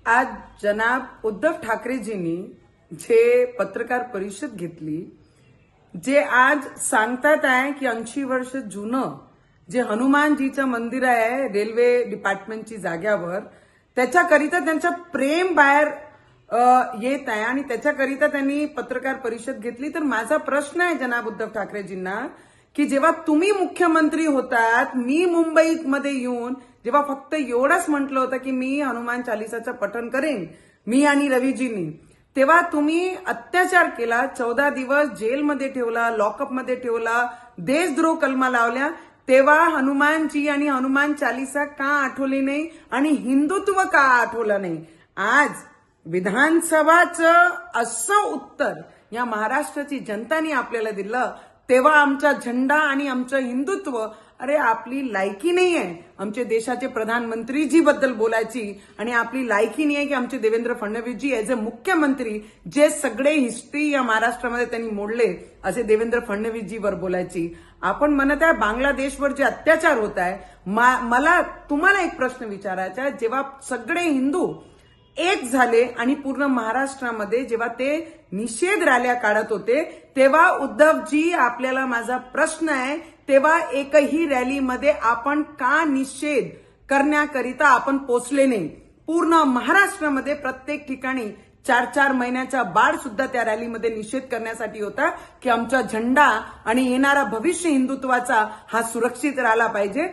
आज जनाब उद्धव ठाकरेजींनी जे पत्रकार परिषद घेतली, जे आज सांगतात आहे की 80 वर्ष जुनं जे हनुमानजीचं मंदिर आहे रेल्वे डिपार्टमेंटची जाग्यावर, त्याच्याकरिता त्यांचं प्रेम बाहेर येत आहे आणि त्याच्याकरिता त्यांनी पत्रकार परिषद घेतली। तर माझा प्रश्न आहे जनाब उद्धव ठाकरेजींना की जेव्हा तुम्ही मुख्यमंत्री होतात, मी मुंबईमध्ये येऊन जेव्हा फक्त एवढंच म्हटलं होतं की मी हनुमान चालिसाचं पठण करेन, मी आणि रवीजींनी, तेव्हा तुम्ही अत्याचार केला, 14 दिवस जेलमध्ये ठेवला, लॉकअपमध्ये ठेवला, देशद्रोह कलमा लावल्या। तेव्हा हनुमानजी आणि हनुमान चालिसा का आठवली नाही आणि हिंदुत्व का आठवलं नाही? आज विधानसभाचं असं उत्तर या महाराष्ट्राची जनतानी आपल्याला दिलं, तेव्हा आमचा झेंडा आणि आमचं हिंदुत्व, अरे आपली लायकी नाही आहे आमचे देशाचे प्रधानमंत्रीजी बद्दल बोलायची, आणि आपली लायकी नाही आहे की आमचे देवेंद्र फडणवीसजी ऍज अ मुख्यमंत्री जे सगळे हिस्ट्री या महाराष्ट्रामध्ये त्यांनी मोडले असे देवेंद्र फडणवीसजीवर बोलायची। आपण म्हणत आहे बांगलादेशवर जे अत्याचार होत आहे, मला तुम्हाला एक प्रश्न विचारायचा आहे, जेव्हा सगळे हिंदू एक झाले आणि पूर्ण महाराष्ट्रामध्ये जेव्हा ते निषेध रॅल्या काढत होते, तेव्हा उद्धवजी आपल्याला माझा प्रश्न आहे, तेव्हा एकही रॅलीमध्ये आपण का निषेध करण्याकरिता आपण पोचले नाही? पूर्ण महाराष्ट्रामध्ये प्रत्येक ठिकाणी 4-4 महिन्याचा बाळ सुद्धा त्या रॅलीमध्ये निषेध करण्यासाठी होता की आमचा झेंडा आणि येणारा भविष्य हिंदुत्वाचा हा सुरक्षित राहिला पाहिजे।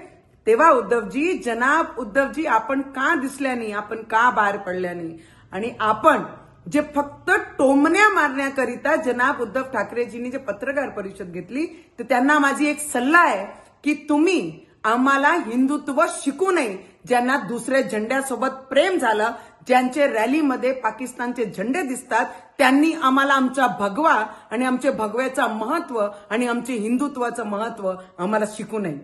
तेव्हा उद्धवजी, जनाब उद्धवजी, आपण का दिसल्या नाही, आपण का बाहेर पडल्या नाही? आणि आपण जे फक्त टोमण्या मारण्याकरिता जनाब उद्धव ठाकरेजींनी जे पत्रकार परिषद घेतली, तर त्यांना माझी एक सल्ला आहे की तुम्ही आम्हाला हिंदुत्व शिकू नये। ज्यांना दुसऱ्या झेंड्यासोबत प्रेम झालं, ज्यांचे रॅलीमध्ये पाकिस्तानचे झेंडे दिसतात, त्यांनी आम्हाला आमचा भगवा आणि आमचे भगव्याचं महत्व आणि आमचे हिंदुत्वाचं महत्व आम्हाला शिकू नये।